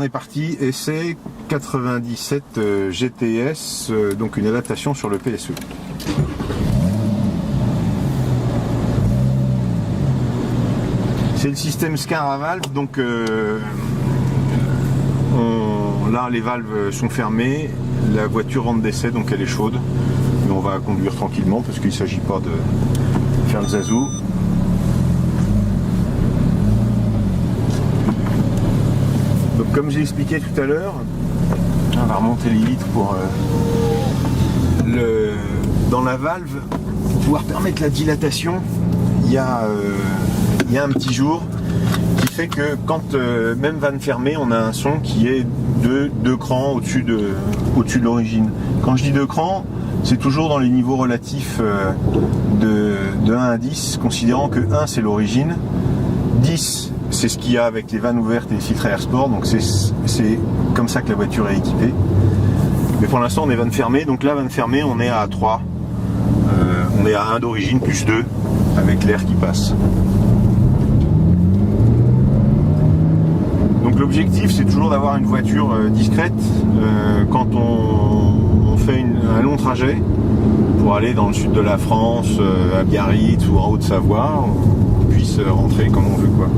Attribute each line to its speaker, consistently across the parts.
Speaker 1: on est parti, essai 97 GTS, donc une adaptation sur le PSE. C'est le système SCAR à valve, donc là les valves sont fermées, la voiture rentre d'essai, donc elle est chaude, mais on va conduire tranquillement parce qu'il ne s'agit pas de faire le zazou. Donc comme j'ai expliqué tout à l'heure, on va remonter les litres pour dans la valve, pour pouvoir permettre la dilatation, il y a un petit jour qui fait que quand même vanne fermée, on a un son qui est de 2 crans au-dessus de l'origine. Quand je dis 2 crans, c'est toujours dans les niveaux relatifs de 1 à 10, considérant que 1 c'est l'origine, 10 c'est ce qu'il y a avec les vannes ouvertes et les filtres à air sport, donc c'est comme ça que la voiture est équipée. Mais pour l'instant on est vanne fermée, donc là vanne fermée on est à 3, on est à 1 d'origine plus 2 avec l'air qui passe. Donc l'objectif c'est toujours d'avoir une voiture discrète quand on fait un long trajet pour aller dans le sud de la France, à Biarritz ou en Haute-Savoie, on puisse rentrer comme on veut, quoi,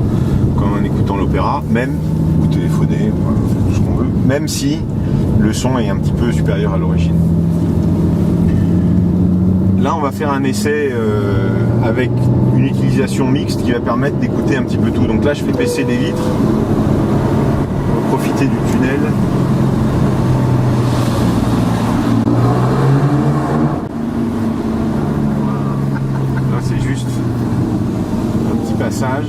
Speaker 1: comme en écoutant l'opéra, même ou téléphoner, tout ce qu'on veut, même si le son est un petit peu supérieur à l'origine. Là on va faire un essai avec une utilisation mixte qui va permettre d'écouter un petit peu tout. Donc là je fais baisser les vitres, profiter du tunnel. Là c'est juste un petit passage.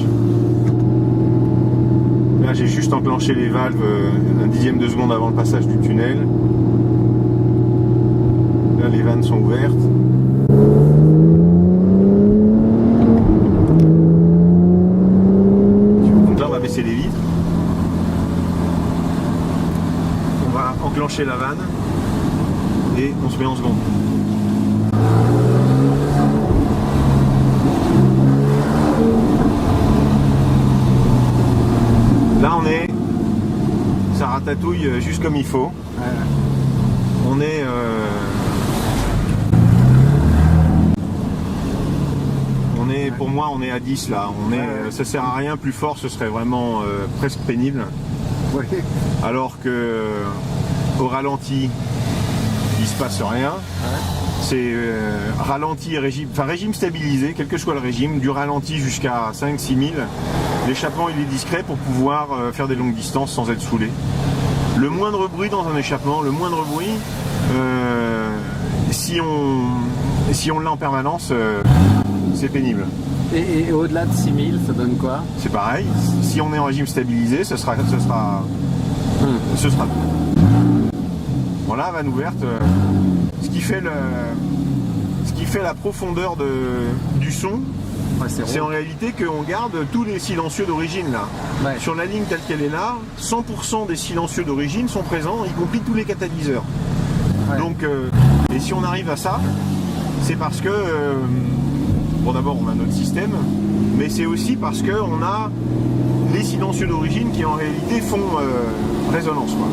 Speaker 1: Là j'ai juste enclenché les valves un dixième de seconde avant le passage du tunnel. Là les vannes sont ouvertes. Donc là on va baisser les vitres. On va enclencher la vanne et on se met en seconde. Là on est, ça ratatouille juste comme il faut. On est pour moi on est à 10 là. Ça sert à rien, plus fort ce serait vraiment presque pénible.
Speaker 2: Ouais.
Speaker 1: Alors que au ralenti il se passe rien. C'est ralenti et régime stabilisé, quel que soit le régime, du ralenti jusqu'à 5-6 000. L'échappement il est discret pour pouvoir faire des longues distances sans être saoulé. Le moindre bruit dans un échappement, si on l'a en permanence, c'est pénible.
Speaker 2: Et au-delà de 6000, ça donne quoi?
Speaker 1: C'est pareil, si on est en régime stabilisé, ce sera tout. Voilà, vanne ouverte, ce qui fait la profondeur du son, c'est en réalité qu'on garde tous les silencieux d'origine là. Ouais. Sur la ligne telle qu'elle est là, 100% des silencieux d'origine sont présents, y compris tous les catalyseurs. Ouais. Donc, et si on arrive à ça, c'est parce que, bon d'abord on a notre système, mais c'est aussi parce qu'on a les silencieux d'origine qui en réalité font résonance, quoi.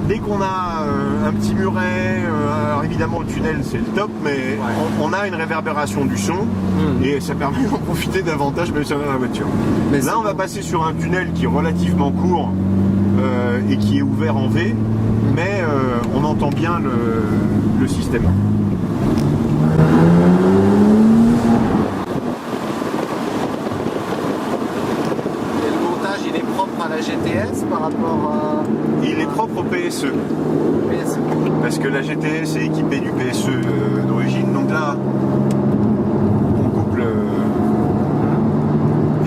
Speaker 1: Dès qu'on a un petit muret, alors évidemment le tunnel c'est le top, mais ouais, on a une réverbération du son et ça permet d'en profiter davantage même si on est dans la voiture. Mais là on va passer sur un tunnel qui est relativement court et qui est ouvert en V, mais on entend bien le système.
Speaker 2: La GTS par rapport à...
Speaker 1: Il est propre au PSE. Parce que la GTS est équipée du PSE d'origine. Donc là, on couple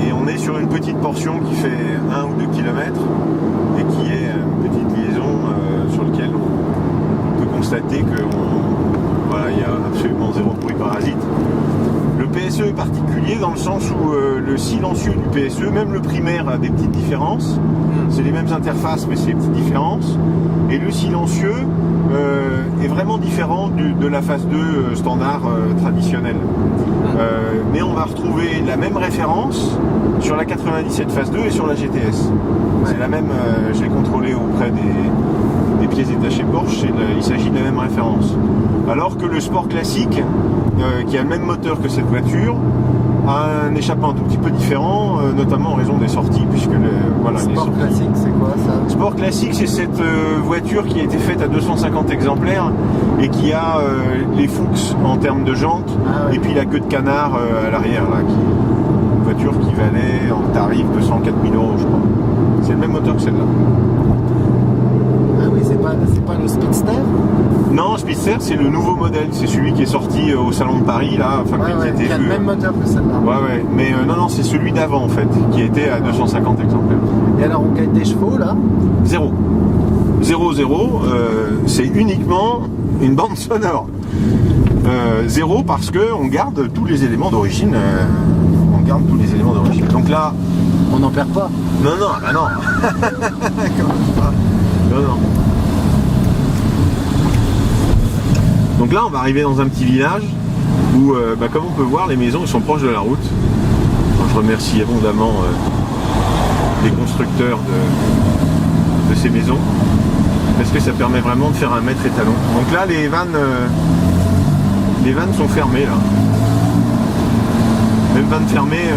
Speaker 1: et on est sur une petite portion qui fait 1 ou 2 km et qui est une petite liaison sur laquelle on peut constater que voilà, il y a absolument zéro bruit parasite. Le PSE est particulier dans le sens où le silencieux du PSE, même le primaire, a des petites différences. C'est les mêmes interfaces, mais c'est des petites différences. Et le silencieux est vraiment différent de la phase 2 standard traditionnelle. Mais on va retrouver la même référence sur la 97 phase 2 et sur la GTS. C'est la même, je l'ai contrôlé auprès des pièces détachées Porsche, il s'agit de la même référence. Alors que le Sport classique, qui a le même moteur que cette voiture, a un échappement un tout petit peu différent, notamment en raison des sorties, puisque voilà,
Speaker 2: Sport classique, c'est quoi ça?
Speaker 1: Sport classique, c'est cette voiture qui a été faite à 250 exemplaires et qui a les Fuchs en termes de jantes, et puis la queue de canard à l'arrière, là, une voiture qui valait en tarif 204 000 €, je crois. C'est le même moteur que celle-là.
Speaker 2: Ah oui, c'est pas le Speedster?
Speaker 1: Non, Speedster, c'est le nouveau modèle, c'est celui qui est sorti au salon de Paris, là, enfin
Speaker 2: qui a le même moteur que celle-là.
Speaker 1: Ouais, mais non, c'est celui d'avant en fait, qui était à 250 exemplaires.
Speaker 2: Et alors, on gagne des chevaux là?
Speaker 1: 0. 0, c'est uniquement une bande sonore. 0 parce que on garde tous les éléments d'origine. Donc là,
Speaker 2: on n'en perd pas.
Speaker 1: Non, bah non. Non. Donc là, on va arriver dans un petit village où, comme on peut voir, les maisons sont proches de la route. Donc, je remercie abondamment les constructeurs de ces maisons, parce que ça permet vraiment de faire un mètre étalon. Donc là, les vannes sont fermées là. Même vannes fermées.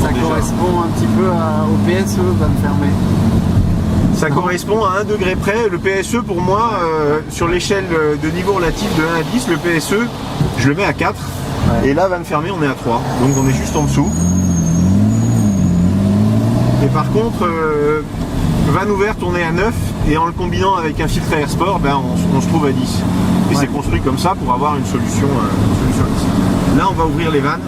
Speaker 2: Ça correspond un petit peu au PSE, vannes fermées.
Speaker 1: Ça correspond à 1 degré près. Le PSE, pour moi, sur l'échelle de niveau relatif de 1 à 10, le PSE, je le mets à 4. Ouais. Et là, vanne fermée, on est à 3. Donc on est juste en dessous. Et par contre, vanne ouverte, on est à 9. Et en le combinant avec un filtre Air Sport, on se trouve à 10. Et c'est construit comme ça pour avoir une solution ici. Là, on va ouvrir les vannes.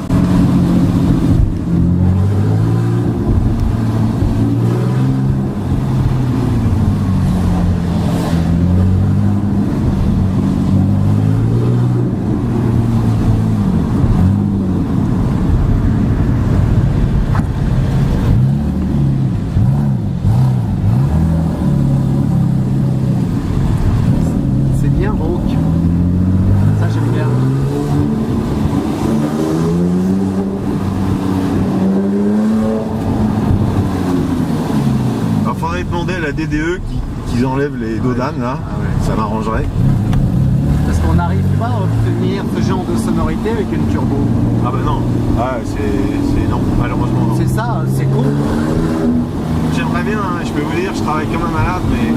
Speaker 1: Demander à la DDE qu'ils enlèvent les dodanes là, ça m'arrangerait.
Speaker 2: Parce qu'on n'arrive pas à obtenir ce genre de sonorité avec une turbo.
Speaker 1: Ah bah non, c'est non, malheureusement non.
Speaker 2: C'est ça, c'est con.
Speaker 1: J'aimerais bien, hein, je peux vous dire, je travaille comme un malade, mais...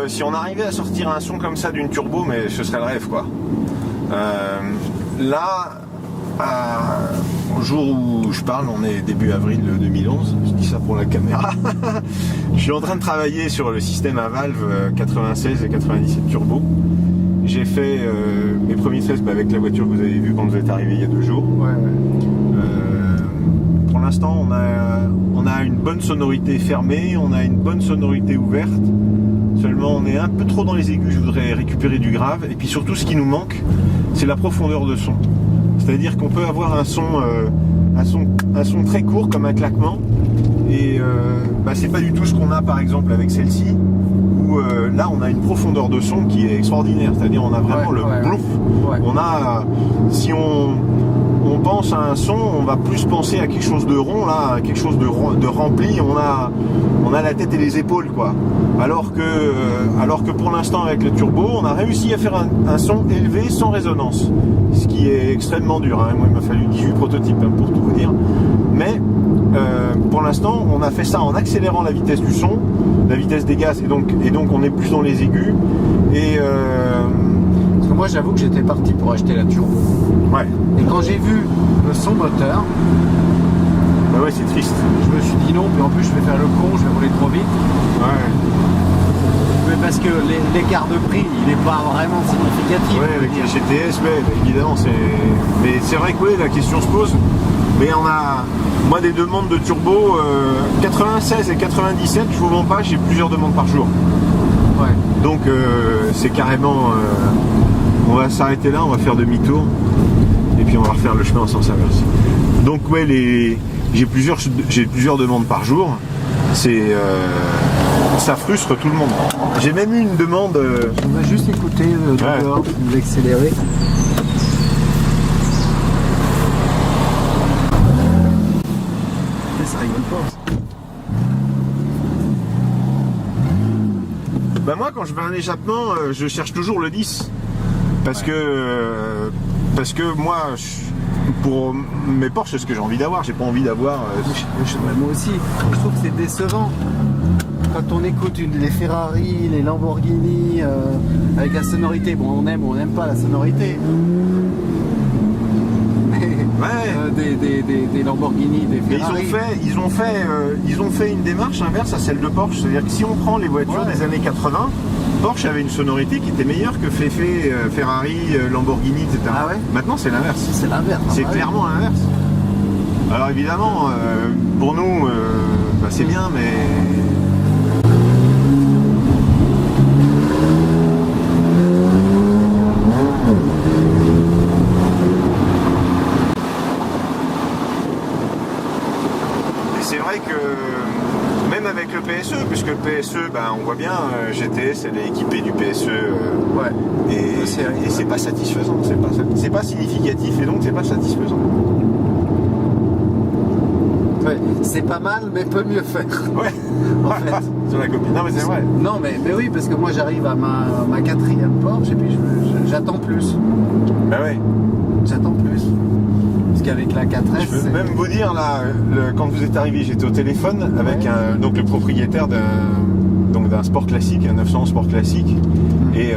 Speaker 1: Si on arrivait à sortir un son comme ça d'une turbo, mais ce serait le rêve quoi. Là, au jour où je parle, on est début avril 2011, je dis ça pour la caméra. Je suis en train de travailler sur le système à valve 96 et 97 turbo. J'ai fait mes premiers tests avec la voiture que vous avez vue quand vous êtes arrivé il y a 2 jours. Pour l'instant, on a une bonne sonorité fermée, on a une bonne sonorité ouverte. Seulement on est un peu trop dans les aigus, je voudrais récupérer du grave. Et puis surtout ce qui nous manque, c'est la profondeur de son. C'est-à-dire qu'on peut avoir un son très court comme un claquement. Et c'est pas du tout ce qu'on a par exemple avec celle-ci. Où là on a une profondeur de son qui est extraordinaire. C'est-à-dire on a vraiment le blouf. On a, si on pense à un son, on va plus penser à quelque chose de rond là, à quelque chose de rempli. On a la tête et les épaules quoi. Alors que pour l'instant avec le turbo, on a réussi à faire un son élevé sans résonance, ce qui est extrêmement dur. Hein. Moi, il m'a fallu 18 prototypes pour tout vous dire. Mais pour l'instant, on a fait ça en accélérant la vitesse du son, la vitesse des gaz, et donc on est plus dans les aigus.
Speaker 2: Parce que moi, j'avoue que j'étais parti pour acheter la turbo.
Speaker 1: Ouais.
Speaker 2: Et quand j'ai vu le son moteur,
Speaker 1: bah ouais, c'est triste.
Speaker 2: Je me suis dit non, puis en plus je vais faire le con, je vais rouler trop vite.
Speaker 1: Ouais.
Speaker 2: Mais parce que l'écart de prix, il n'est pas vraiment significatif.
Speaker 1: Ouais, avec la GTS, ouais, évidemment, mais c'est vrai que oui, la question se pose. Mais on a, moi, des demandes de turbo 96 et 97, je vous mens pas, j'ai plusieurs demandes par jour.
Speaker 2: Ouais.
Speaker 1: Donc c'est carrément, on va s'arrêter là, on va faire demi-tour et puis on va refaire le chemin en sens inverse. Donc ouais, j'ai plusieurs demandes par jour. Ça frustre tout le monde. J'ai même eu une demande.
Speaker 2: On va juste écouter dehors, l'accélérer. Ça rigole pas.
Speaker 1: Bah moi, quand je veux un échappement, je cherche toujours le 10 parce que moi, pour mes Porsche, c'est ce que j'ai envie d'avoir. J'ai pas envie d'avoir.
Speaker 2: Moi aussi, je trouve que c'est décevant. Quand on écoute les Ferrari, les Lamborghini, avec la sonorité, bon on aime ou on n'aime pas la sonorité. Mais, des Lamborghini, des Ferrari.
Speaker 1: Ils ont fait une démarche inverse à celle de Porsche. C'est-à-dire que si on prend les voitures des années 80, Porsche avait une sonorité qui était meilleure que Ferrari, Lamborghini, etc.
Speaker 2: Ah ouais.
Speaker 1: Maintenant c'est l'inverse.
Speaker 2: C'est l'inverse.
Speaker 1: C'est clairement l'inverse. Alors évidemment, pour nous, c'est bien, mais... C'est vrai que même avec le PSE, puisque le PSE, on voit bien, GTS elle est équipée du PSE et c'est pas satisfaisant, c'est pas significatif et donc c'est pas satisfaisant.
Speaker 2: Ouais, c'est pas mal mais peut mieux faire.
Speaker 1: Ouais,
Speaker 2: en fait.
Speaker 1: Sur la copie. Non mais c'est vrai.
Speaker 2: Non mais oui, parce que moi j'arrive à ma 4e Porsche et puis j'attends plus.
Speaker 1: Bah ouais.
Speaker 2: J'attends plus. Parce qu'avec la 4S.
Speaker 1: Je peux même vous dire là, quand vous êtes arrivé, j'étais au téléphone avec donc le propriétaire d'un sport classique, un 911 sport classique, et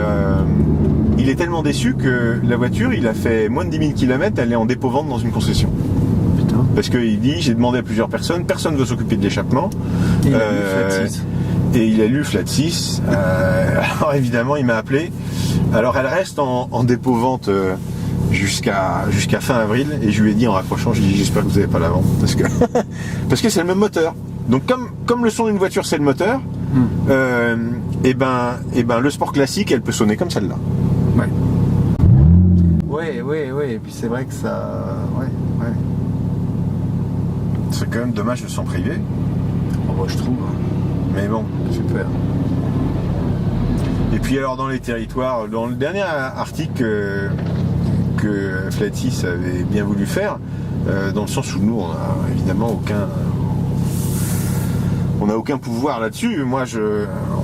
Speaker 1: il est tellement déçu que la voiture, il a fait moins de 10 000 km, elle est en dépôt-vente dans une concession.
Speaker 2: Putain.
Speaker 1: Parce qu'il dit, j'ai demandé à plusieurs personnes, personne ne veut s'occuper de l'échappement. Et il a lu Flat 6. Alors évidemment, il m'a appelé. Alors elle reste en dépôt-vente jusqu'à fin avril, et je lui ai dit en raccrochant, je lui ai dit j'espère que vous n'avez pas la vente parce que c'est le même moteur. Donc comme le son d'une voiture c'est le moteur, et ben le sport classique elle peut sonner comme celle-là.
Speaker 2: Ouais. Et puis c'est vrai que ça, ouais.
Speaker 1: C'est quand même dommage de s'en priver.
Speaker 2: Oh, je trouve.
Speaker 1: Mais bon,
Speaker 2: super.
Speaker 1: Et puis alors dans les territoires, dans le dernier article que Flat 6 avait bien voulu faire, dans le sens où nous on a évidemment aucun pouvoir là-dessus. Moi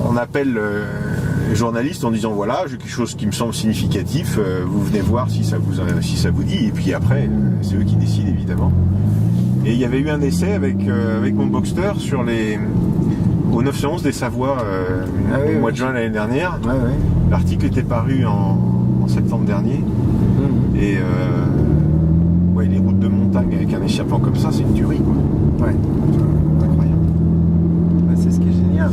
Speaker 1: on appelle les journalistes en disant voilà, j'ai quelque chose qui me semble significatif, vous venez voir si ça vous dit, et puis après c'est eux qui décident évidemment. Et il y avait eu un essai avec mon Boxster au 911 des Savoies au mois de juin l'année dernière. L'article était paru en septembre dernier. Et les routes de montagne avec un échappement comme ça, c'est une tuerie quoi.
Speaker 2: Ouais. Incroyable. C'est ce qui est génial.